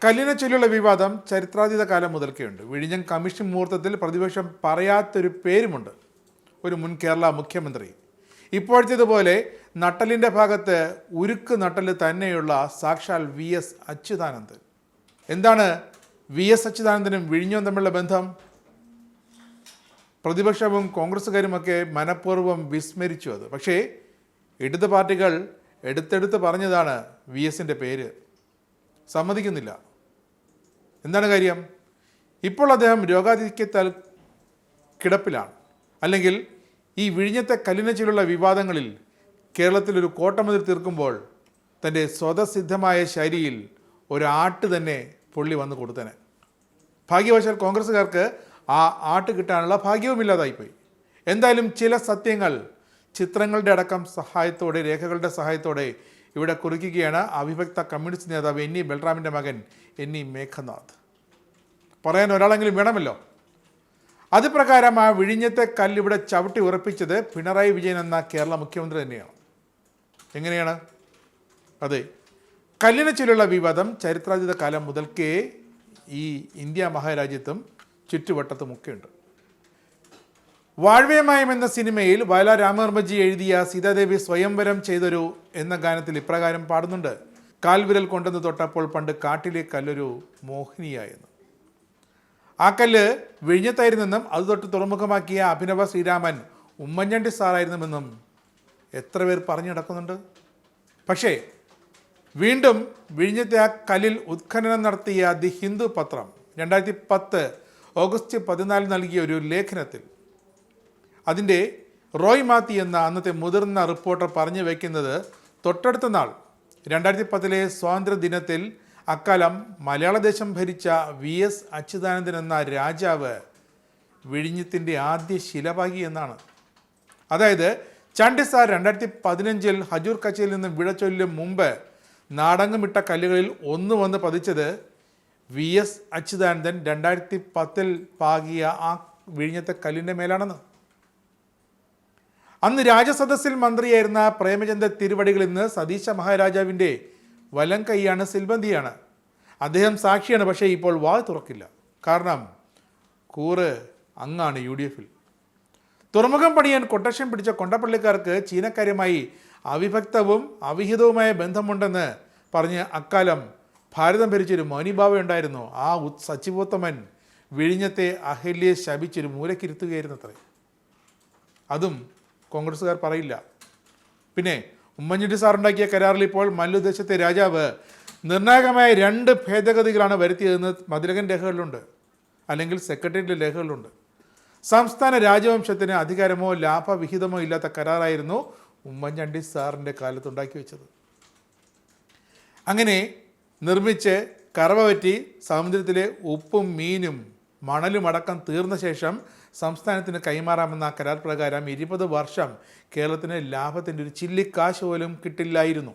കല്ലിനെ ചൊല്ലിയുള്ള വിവാദം ചരിത്രാതീത കാലം മുതൽക്കേയുണ്ട്. വിഴിഞ്ഞം കമ്മീഷൻ മുഹൂർത്തത്തിൽ പ്രതിപക്ഷം പറയാത്തൊരു പേരുമുണ്ട്, ഒരു മുൻ കേരള മുഖ്യമന്ത്രി. ഇപ്പോഴത്തേതുപോലെ നട്ടലിൻ്റെ ഭാഗത്ത് ഉരുക്ക് നട്ടൽ തന്നെയുള്ള സാക്ഷാൽ VS അച്യുതാനന്ദൻ. എന്താണ് VS അച്യുതാനന്ദനും വിഴിഞ്ഞവും തമ്മിലുള്ള ബന്ധം? പ്രതിപക്ഷവും കോൺഗ്രസ്സുകാരുമൊക്കെ മനഃപൂർവ്വം വിസ്മരിച്ചു അത്. പക്ഷേ ഇടത് പാർട്ടികൾ എടുത്തെടുത്ത് പറഞ്ഞതാണ് VSൻ്റെ പേര്. സമ്മതിക്കുന്നില്ല. എന്താണ് കാര്യം? ഇപ്പോൾ അദ്ദേഹം രോഗാധിക്യത്താൽ കിടപ്പിലാണ്. അല്ലെങ്കിൽ ഈ വിഴിഞ്ഞത്തെ കല്ലിനെ ചൊല്ലിയുള്ള വിവാദങ്ങളിൽ കേരളത്തിലൊരു കോട്ടമതിൽ തീർക്കുമ്പോൾ തൻ്റെ സ്വതസിദ്ധമായ ശൈലിയിൽ ഒരാട്ട് തന്നെ പുള്ളി വന്ന് കൊടുത്തനെ. ഭാഗ്യവശാൽ കോൺഗ്രസ്സുകാർക്ക് ആ ആട്ട് കിട്ടാനുള്ള ഭാഗ്യവുമില്ലാതായിപ്പോയി. എന്തായാലും ചില സത്യങ്ങൾ ചിത്രങ്ങളുടെ അടക്കം സഹായത്തോടെ, രേഖകളുടെ സഹായത്തോടെ ഇവിടെ കുറിക്കുകയാണ് അവിഭക്ത കമ്മ്യൂണിസ്റ്റ് നേതാവ് NE ബൽറാമിൻ്റെ മകൻ NE മേഘനാഥ്. പറയാൻ ഒരാളെങ്കിലും വേണമല്ലോ. അത് പ്രകാരം ആ വിഴിഞ്ഞത്തെ കല്ലിവിടെ ചവിട്ടി ഉറപ്പിച്ചത് പിണറായി വിജയൻ എന്ന കേരള മുഖ്യമന്ത്രി തന്നെയാണ്. എങ്ങനെയാണ്? അതെ, കല്ലിനെ ചൊല്ലിയുള്ള വിവാദം ചരിത്രാതീത കാലം മുതൽക്കേ ഈ ഇന്ത്യ മഹാരാജ്യത്തും ചുറ്റുവട്ടത്തുമൊക്കെയുണ്ട്. വാഴ്വേമായം എന്ന സിനിമയിൽ വയലാർ രാമവർമ്മജി എഴുതിയ സീതാദേവി സ്വയംവരം ചെയ്തൊരു എന്ന ഗാനത്തിൽ ഇപ്രകാരം പാടുന്നുണ്ട്: കാൽവിരൽ കൊണ്ടെന്ന് തൊട്ടപ്പോൾ പണ്ട് കാട്ടിലെ കല്ലൊരു മോഹിനിയായെന്ന്. ആ കല്ല് വിഴിഞ്ഞത്തായിരുന്നെന്നും അത് തൊട്ട് തുറമുഖമാക്കിയ അഭിനവ ശ്രീരാമൻ ഉമ്മൻചാണ്ടി സാറായിരുന്നുവെന്നും എത്ര പേർ പറഞ്ഞു നടക്കുന്നുണ്ട്. പക്ഷേ വീണ്ടും വിഴിഞ്ഞത്തെ ആ കല്ലിൽ ഉത്ഖനനം നടത്തിയ ദി ഹിന്ദു പത്രം 2010 ഓഗസ്റ്റ് 14 നൽകിയ ഒരു ലേഖനത്തിൽ അതിൻ്റെ റോയ് മാത്തി എന്ന അന്നത്തെ മുതിർന്ന റിപ്പോർട്ടർ പറഞ്ഞു വയ്ക്കുന്നത് തൊട്ടടുത്ത നാൾ 2010 സ്വാതന്ത്ര്യ ദിനത്തിൽ അക്കാലം മലയാളദേശം ഭരിച്ച VS അച്യുതാനന്ദൻ എന്ന രാജാവ് വിഴിഞ്ഞത്തിൻ്റെ ആദ്യ ശിലപാകി എന്നാണ്. അതായത് ചാണ്ടി സാർ 2015 ഹജൂർ കച്ചയിൽ നിന്ന് വിട ചൊല്ലും മുമ്പ് നാടങ്ങമിട്ട കല്ലുകളിൽ ഒന്ന് വന്ന് പതിച്ചത് VS അച്യുതാനന്ദൻ 2010 പാകിയ ആ വിഴിഞ്ഞത്തെ കല്ലിൻ്റെ മേലാണെന്ന്. അന്ന് രാജസദസ്സിൽ മന്ത്രിയായിരുന്ന പ്രേമചന്ദ്ര തിരുവടികൾ ഇന്ന് സതീശ മഹാരാജാവിൻ്റെ വലം കൈയാണ്, സിൽബന്തിയാണ്. അദ്ദേഹം സാക്ഷിയാണ്. പക്ഷേ ഇപ്പോൾ വാൾ തുറക്കില്ല. കാരണം കൂറ് അങ്ങാണ് UDF-ൽ. തുറമുഖം പണിയാൻ കൊട്ടേഷൻ പിടിച്ച കൊണ്ടപ്പള്ളിക്കാർക്ക് ചീനക്കാരുമായി അവിഭക്തവും അവിഹിതവുമായ ബന്ധമുണ്ടെന്ന് പറഞ്ഞ് അക്കാലം ഭാരതം ഭരിച്ചൊരു മൗനിബാവ ഉണ്ടായിരുന്നു. ആ സച്ചിവോത്തമൻ വിഴിഞ്ഞത്തെ അഹല്യയെ ശപിച്ചൊരു മൂലക്കിരുത്തുകയായിരുന്നു അത്രേ. അതും കോൺഗ്രസ്സുകാർ പറയില്ല. പിന്നെ ഉമ്മൻചാണ്ടി സാറുണ്ടാക്കിയ കരാറിൽ ഇപ്പോൾ മല്ലുദേശത്തെ രാജാവ് നിർണായകമായ 2 ഭേദഗതികളാണ് വരുത്തിയതെന്ന് മതിലകൻ രേഖകളിലുണ്ട്, അല്ലെങ്കിൽ സെക്രട്ടേറിയറ്റിലെ രേഖകളിലുണ്ട്. സംസ്ഥാന രാജവംശത്തിന് അധികാരമോ ലാഭവിഹിതമോ ഇല്ലാത്ത കരാറായിരുന്നു ഉമ്മൻചാണ്ടി സാറിൻ്റെ കാലത്തുണ്ടാക്കി വെച്ചത്. അങ്ങനെ നിർമ്മിച്ച് കറവ പറ്റി സമുദ്രത്തിലെ ഉപ്പും മീനും മണലും അടക്കം തീർന്ന ശേഷം സംസ്ഥാനത്തിന് കൈമാറാമെന്ന കരാർ പ്രകാരം 20 വർഷം കേരളത്തിന് ലാഭത്തിൻ്റെ ഒരു ചില്ലിക്കാശ് പോലും കിട്ടില്ലായിരുന്നു.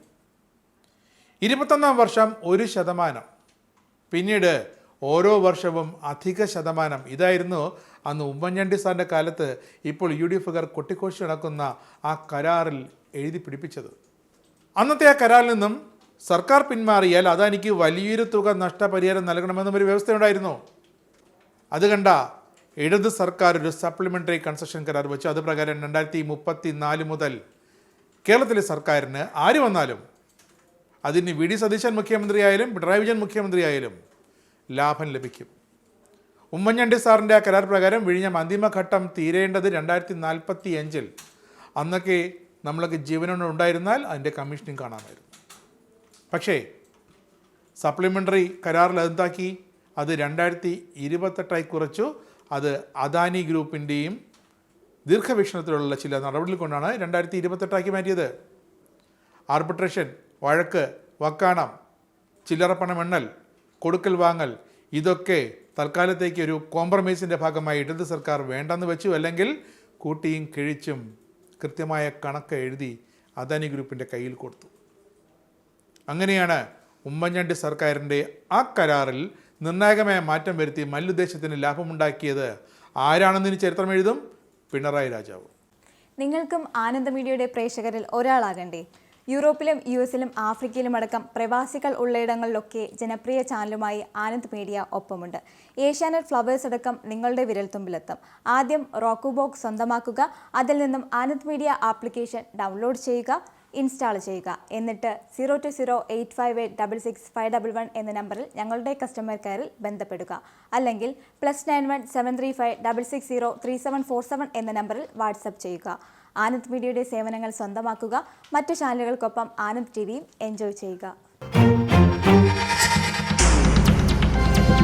21ാം വർഷം 1%, പിന്നീട് ഓരോ വർഷവും അധിക ശതമാനം. ഇതായിരുന്നു അന്ന് ഉമ്മൻചാണ്ടി സാറിൻ്റെ കാലത്ത് ഇപ്പോൾ UDF-കാർ കൊട്ടിക്കോശി നടക്കുന്ന ആ കരാറിൽ എഴുതി പിടിപ്പിച്ചത്. അന്നത്തെ ആ കരാറിൽ നിന്നും സർക്കാർ പിന്മാറിയാൽ അദാനിക്ക് വലിയൊരു തുക നഷ്ടപരിഹാരം നൽകണമെന്നും ഒരു വ്യവസ്ഥയുണ്ടായിരുന്നു. അത് കണ്ട ഇടത് സർക്കാർ ഒരു സപ്ലിമെൻ്ററി കൺസെഷൻ കരാർ വെച്ചു. അത് പ്രകാരം 2034 മുതൽ കേരളത്തിലെ സർക്കാരിന് ആര് വന്നാലും, അതിന് VD സതീശൻ മുഖ്യമന്ത്രിയായാലും പിണറായി വിജയൻ മുഖ്യമന്ത്രിയായാലും ലാഭം ലഭിക്കും. ഉമ്മൻചാണ്ടി സാറിൻ്റെ ആ കരാർ പ്രകാരം വിഴിഞ്ഞം അന്തിമഘട്ടം തീരേണ്ടത് 2045. അന്നൊക്കെ നമ്മളൊക്കെ ജീവനോടെ ഉണ്ടായിരുന്നാൽ അതിൻ്റെ കമ്മീഷനിങ് കാണാമായിരുന്നു. പക്ഷേ സപ്ലിമെൻ്ററി കരാറിൽ അതെന്താക്കി? അത് 2028 കുറച്ചു. അത് അദാനി ഗ്രൂപ്പിൻ്റെയും ദീർഘവീക്ഷണത്തിലുള്ള ചില നടപടികൾ കൊണ്ടാണ് 2028 മാറ്റിയത്. ആർബിട്രേഷൻ, വഴക്ക്, വക്കാണം, ചില്ലറപ്പണം എണ്ണൽ, കൊടുക്കൽ വാങ്ങൽ, ഇതൊക്കെ തൽക്കാലത്തേക്ക് ഒരു കോംപ്രമൈസിൻ്റെ ഭാഗമായി ഇടത് സർക്കാർ വേണ്ടെന്ന് വെച്ചു. അല്ലെങ്കിൽ കൂട്ടിയും കിഴിച്ചും കൃത്യമായ കണക്ക് എഴുതി അദാനി ഗ്രൂപ്പിൻ്റെ കയ്യിൽ കൊടുത്തു. അങ്ങനെയാണ് ഉമ്മൻചാണ്ടി സർക്കാരിൻ്റെ ആ കരാറിൽ നിർണായകമായ മാറ്റം വരുത്തി മല്ലുദേശത്തിന് ലാഭമുണ്ടാക്കിയത്. ആരാണെന്നതിന് ചരിത്രം എഴുതും പിണറായി രാജാവ്. നിങ്ങൾക്കും ആനന്ദ മീഡിയയുടെ പ്രേക്ഷകരിൽ ഒരാളാകണ്ടേ? യൂറോപ്പിലും US-ലും ആഫ്രിക്കയിലും അടക്കം പ്രവാസികൾ ഉള്ളയിടങ്ങളിലൊക്കെ ജനപ്രിയ ചാനലുമായി ആനന്ദ് മീഡിയ ഒപ്പമുണ്ട്. ഏഷ്യാനെറ്റ് ഫ്ലവേഴ്സ് അടക്കം നിങ്ങളുടെ വിരൽത്തുമ്പിലെത്തും. ആദ്യം റോക്കു ബോക്സ് സ്വന്തമാക്കുക. അതിൽ നിന്നും ആനന്ദ് മീഡിയ ആപ്ലിക്കേഷൻ ഡൗൺലോഡ് ചെയ്യുക, ഇൻസ്റ്റാൾ ചെയ്യുക. എന്നിട്ട് 020-858-66511 എന്ന നമ്പറിൽ ഞങ്ങളുടെ കസ്റ്റമർ കെയറിൽ ബന്ധപ്പെടുക. അല്ലെങ്കിൽ +91 735 660 3747 എന്ന നമ്പറിൽ വാട്സപ്പ് ചെയ്യുക. ആനന്ദ് മീഡിയയുടെ സേവനങ്ങൾ സ്വന്തമാക്കുക. മറ്റു ചാനലുകൾക്കൊപ്പം ആനന്ദ് TVയും എൻജോയ് ചെയ്യുക.